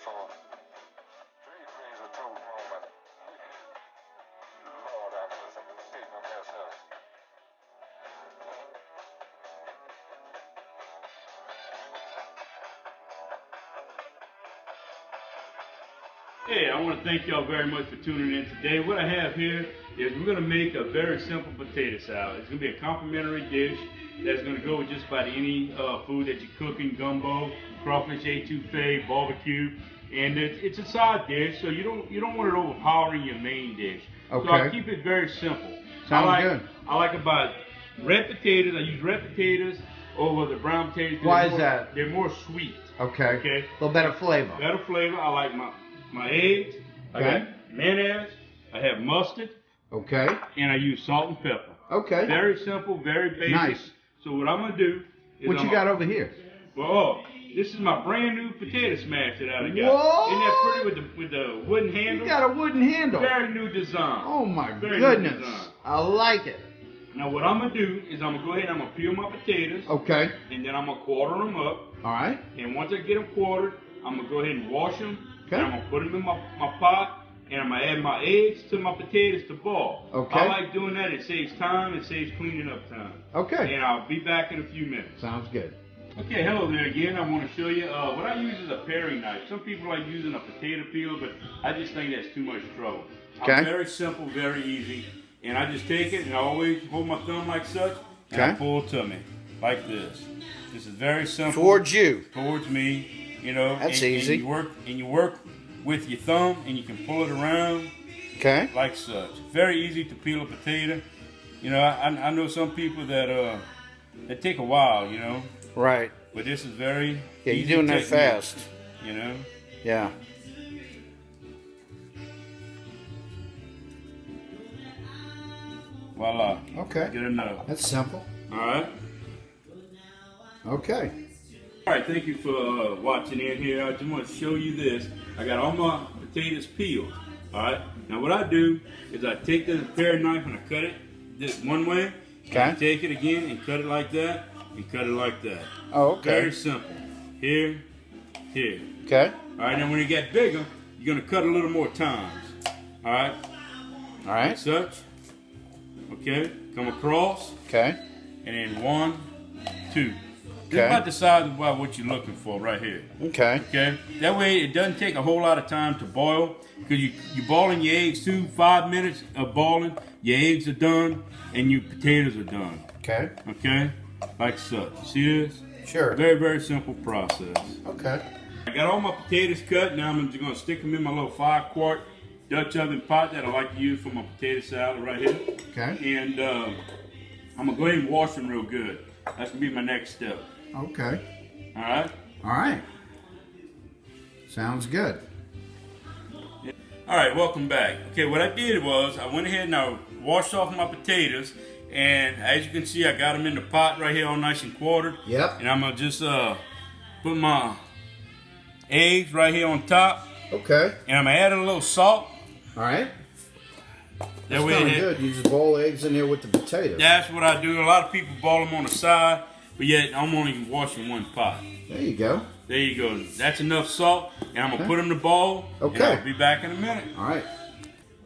for 3 days or 2 home and Lord, I was taking a mess up. Hey, I want to thank y'all very much for tuning in today. What I have here is we're going to make a very simple potato salad. It's going to be a complimentary dish that's going to go with just about any food that you're cooking: gumbo, crawfish, etouffee, barbecue, and it's a side dish, so you don't want it overpowering your main dish. Okay. So I'll keep it very simple. Sounds good. I like about red potatoes. I use red potatoes over the brown potatoes. Why is that? They're more sweet. Okay. Okay. A little better flavor. Better flavor. I like my eggs. I Okay. got mayonnaise. I have mustard. Okay. And I use salt and pepper. Okay. Very simple, very basic. Nice. So what I'm gonna do is What you got over here? Well, this is my brand new potato smash that I got. Whoa! Isn't that pretty with the wooden handle? You got a wooden handle. Very new design. Oh my Very goodness. new design. I like it. Now what I'm gonna do is I'm gonna go ahead and I'm gonna peel my potatoes. Okay. And then I'm gonna quarter them up. All right. And once I get them quartered, I'm gonna go ahead and wash them. Okay. And I'm gonna put them in my pot. And I'm gonna add my eggs to my potatoes to boil. Okay. I like doing that. It saves time. It saves cleaning up time. Okay. And I'll be back in a few minutes. Sounds good. Okay, hello there again. I want to show you what I use is a paring knife. Some people like using a potato peeler, but I just think that's too much trouble. Okay. I'm very simple, very easy. And I just take it and I always hold my thumb like such. And I Okay. pull to me like this. This is very simple. Towards you. Towards me, you know. That's and easy. And you work with your thumb and you can pull it around. Okay. Like such. Very easy to peel a potato. You know, I know some people that take a while, you know. Right. But this is very Yeah, easy you're doing that technique, fast. You know. Yeah. Voila. Okay. Good enough. That's simple. All right. Okay. All right. Thank you for watching in here. I just want to show you this. I got all my potatoes peeled. All right. Now what I do is I take the paring knife and I cut it this one way. Okay. And I take it again and cut it like that and cut it like that. Oh, okay. Very simple. Here, here. Okay. All right. Now when it get bigger, you're gonna cut a little more times. All right. All right. Such. Okay. Come across. Okay. And then 1, 2. Just Okay. about the size of what you're looking for right here. Okay. Okay. That way it doesn't take a whole lot of time to boil because you're boiling your eggs too. 5 minutes of boiling, your eggs are done and your potatoes are done. Okay. Okay. Like such. See this? Sure. Very, very simple process. Okay. I got all my potatoes cut. Now I'm just going to stick them in my little 5-quart Dutch oven pot that I like to use for my potato salad right here. Okay. And I'm going to go ahead and wash them real good. That's going to be my next step. Okay. All right? All right. Sounds good. All right, welcome back. Okay, what I did was I went ahead and I washed off my potatoes. And as you can see, I got them in the pot right here all nice and quartered. Yep. And I'm going to just put my eggs right here on top. Okay. And I'm going to add a little salt. All right. That That's way kind of it- good. You just boil eggs in there with the potatoes. That's what I do. A lot of people boil them on the side, but yet I'm only washing one pot. There you go. There you go. That's enough salt, and I'm gonna Okay. put them to boil. Okay. And I'll be back in a minute. All right.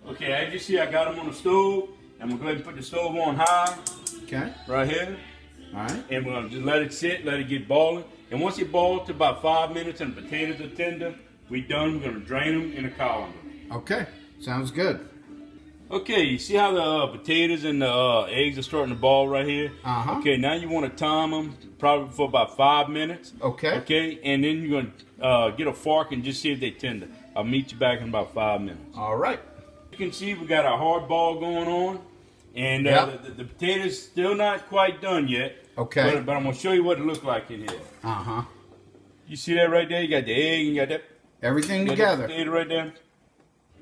Okay, as you see, I got them on the stove. I'm gonna go ahead and put the stove on high Okay. right here, All right. and we're gonna just let it sit, let it get boiling. And once it boils to about 5 minutes and the potatoes are tender, we're done. We're gonna drain them in a colander. Okay. Sounds good. Okay, you see how the potatoes and the eggs are starting to boil right here? Uh-huh. Okay, now you want to time them probably for about 5 minutes. Okay. Okay, and then you're going to get a fork and just see if they're tender. I'll meet you back in about 5 minutes. All right. You can see we got a hard ball going on. And Yep. the potatoes still not quite done yet. Okay. But I'm going to show you what it looks like in here. Uh-huh. You see that right there? You got the egg and you got that, Everything got that together. potato right there.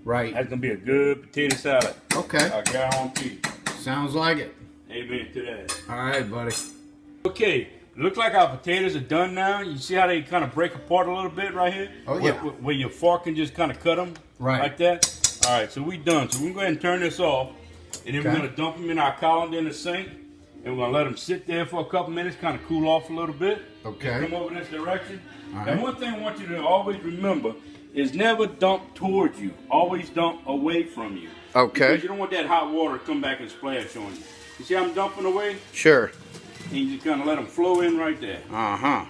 Right. That's going to be a good potato salad. Okay. I guarantee you. Sounds like it. Amen to that. All right, buddy. Okay, looks like our potatoes are done now. You see how they kind of break apart a little bit right here? Oh, yeah. Where your fork can just kind of cut them. Right. Like that. All right, so we done. So we're going to go ahead and turn this off. And then Okay. we're going to dump them in our colander in the sink. And And we're gonna let them sit there for a couple minutes, kind of cool off a little bit. Okay. Just come over this direction. All right. And one thing I want you to always remember is never dump towards you. Always dump away from you. Okay. Because you don't want that hot water to come back and splash on you. You see how I'm dumping away? Sure. And you just kind of let them flow in right there. Uh-huh.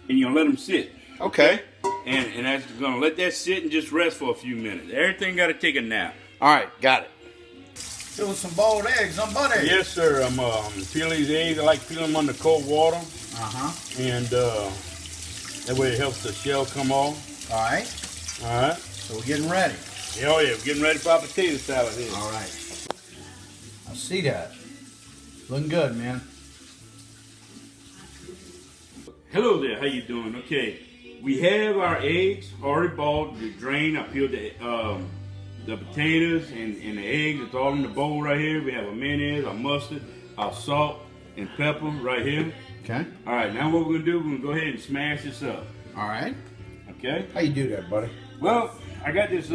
And you're gonna let them sit. Okay. And that's gonna let that sit and just rest for a few minutes. Everything gotta take a nap. All right, got it. Doing some boiled eggs on butter. Yes, sir. I'm peeling these eggs. I like peeling them under cold water. Uh-huh. And that way it helps the shell come off. All right. All right. So we're getting ready. Yeah, oh yeah, we're getting ready for our potato salad here. All right. I see that. Looking good, man. Hello there, how you doing? Okay, we have our eggs already boiled, drained. I peeled the potatoes and the eggs. It's all in the bowl right here. We have our mayonnaise, our mustard, our salt and pepper right here. Okay. All right, now what we're gonna do, we're gonna go ahead and smash this up. All right. Okay. How you do that, buddy? Well, I got this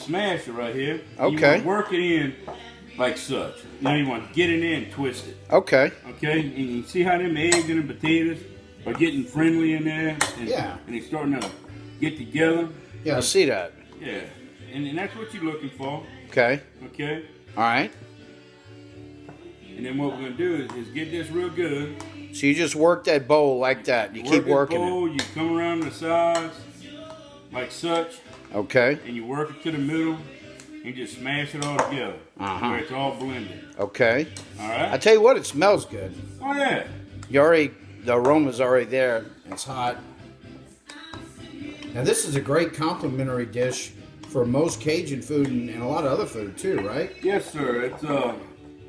smasher right here. Okay. You want to work it in like such. You know, you want to get it in and twist it. Okay. Okay, and you see how them eggs and the potatoes are getting friendly in there? And, Yeah. And they're starting to get together. Yeah, I see that. Yeah. And that's what you're looking for. Okay. Okay? All right. And then what we're going to do is get this real good. So you just work that bowl like that. You keep working bowl, you come around the sides like such. it. Okay. And you work it to the middle. And just smash it all together. Uh-huh. Where it's all blended. Okay. All right? I tell you what, it smells good. Oh, yeah. The aroma's already there. It's hot. Now this is a great complimentary dish for most Cajun food and a lot of other food too, right? Yes, sir. It's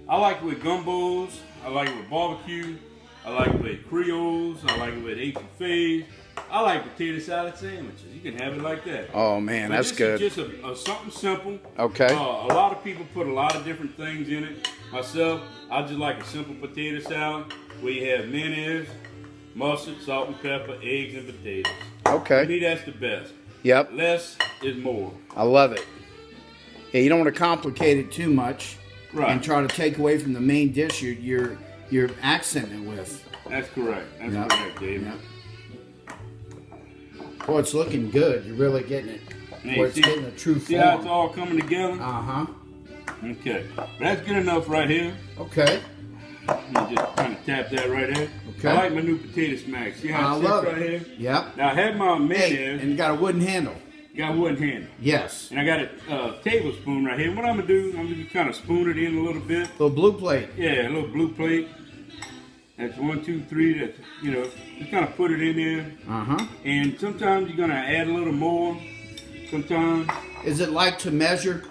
I like it with gumbos. I like it with barbecue. I like it with Creoles. I like it with Etoufee. I like potato salad sandwiches. You can have it like that. Oh man, But that's good. This is just something simple. Okay. A lot of people put a lot of different things in it. Myself, I just like a simple potato salad where you have mayonnaise, mustard, salt and pepper, eggs, and potatoes. To Okay. me, that's the best. Yep. Less is more. I love it. Yeah, you don't want to complicate it too much, Right. and try to take away from the main dish you're accenting it with. That's correct. That's Yep. correct, David. Yep. Boy, it's looking good. You're really getting it. Hey, Boy, it's getting a true See how it's form. all coming together? Uh-huh. Okay. But that's good enough right here. Okay. Let me just kind of tap that right there. Okay. I like my new potato smack. See how I it sits love right it. here? Yep. Now I have my Hey, mayonnaise. and you got a wooden handle. Got a wooden handle. Yes. And I got a tablespoon right here. What I'm going to do, I'm going to kind of spoon it in a little bit. Little blue plate. Yeah, a little blue plate. That's 1, 2, 3. That's, you know, just kind of put it in there. Uh-huh. And sometimes you're going to add a little more. Sometimes. Is it like to measure?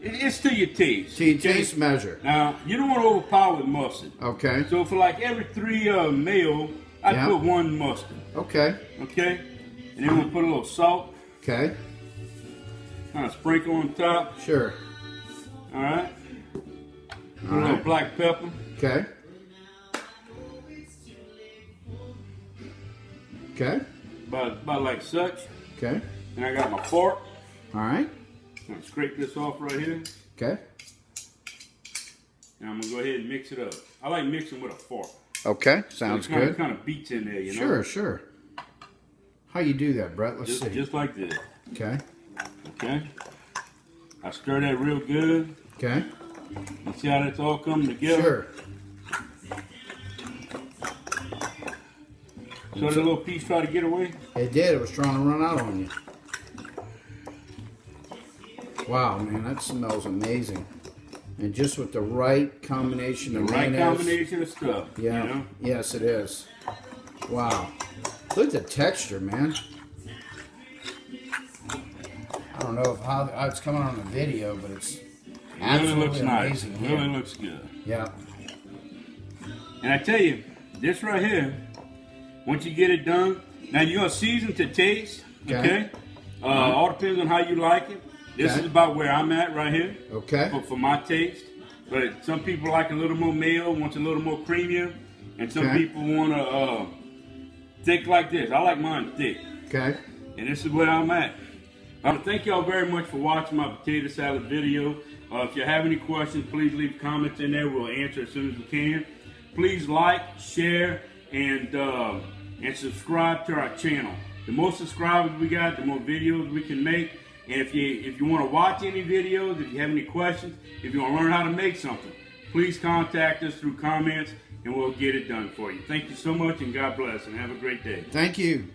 It's to your taste. To your okay? taste measure. Now, you don't want to overpower with mustard. Okay. So for like every 3 mayo, I Yeah. put 1 mustard. Okay. Okay? And then we'll put a little salt. Okay. Kind of sprinkle on top. Sure. All right? Put a All little right. black pepper. Okay. Okay. About like such. Okay. And I got my fork. All right. I'm going to scrape this off right here. Okay. And I'm going to go ahead and mix it up. I like mixing with a fork. Okay. Sounds So it good. kind of beats in there, you know? Sure, sure. How you do that, Brett? Let's see. Just like this. Okay. Okay? I stir that real good. Okay. You see how that's all coming together? Sure. So the little piece try to get away? It did. It was trying to run out on you. Wow, man, that smells amazing. And just with the right combination of Right mayonnaise. combination of stuff. Yeah. You know? Yes, it is. Wow. Look at the texture, man. I don't know how it's coming on the video, but it's absolutely Really looks nice. amazing. Really Yeah. looks good. Yeah. And I tell you, this right here, once you get it done, now you're gonna season to taste. Okay. Okay. All depends on how you like it. This Okay. is about where I'm at right here. Okay. For my taste. But some people like a little more mayo, wants a little more creamier, and some Okay. people want to thick like this. I like mine thick, Okay. and this is where I'm at. I want to thank y'all very much for watching my potato salad video. If you have any questions, please leave comments in there. We'll answer as soon as we can. Please like, share, and subscribe to our channel. The more subscribers we got, the more videos we can make. And if you want to watch any videos, if you have any questions, if you want to learn how to make something, please contact us through comments and we'll get it done for you. Thank you so much, and God bless, and have a great day. Thank you.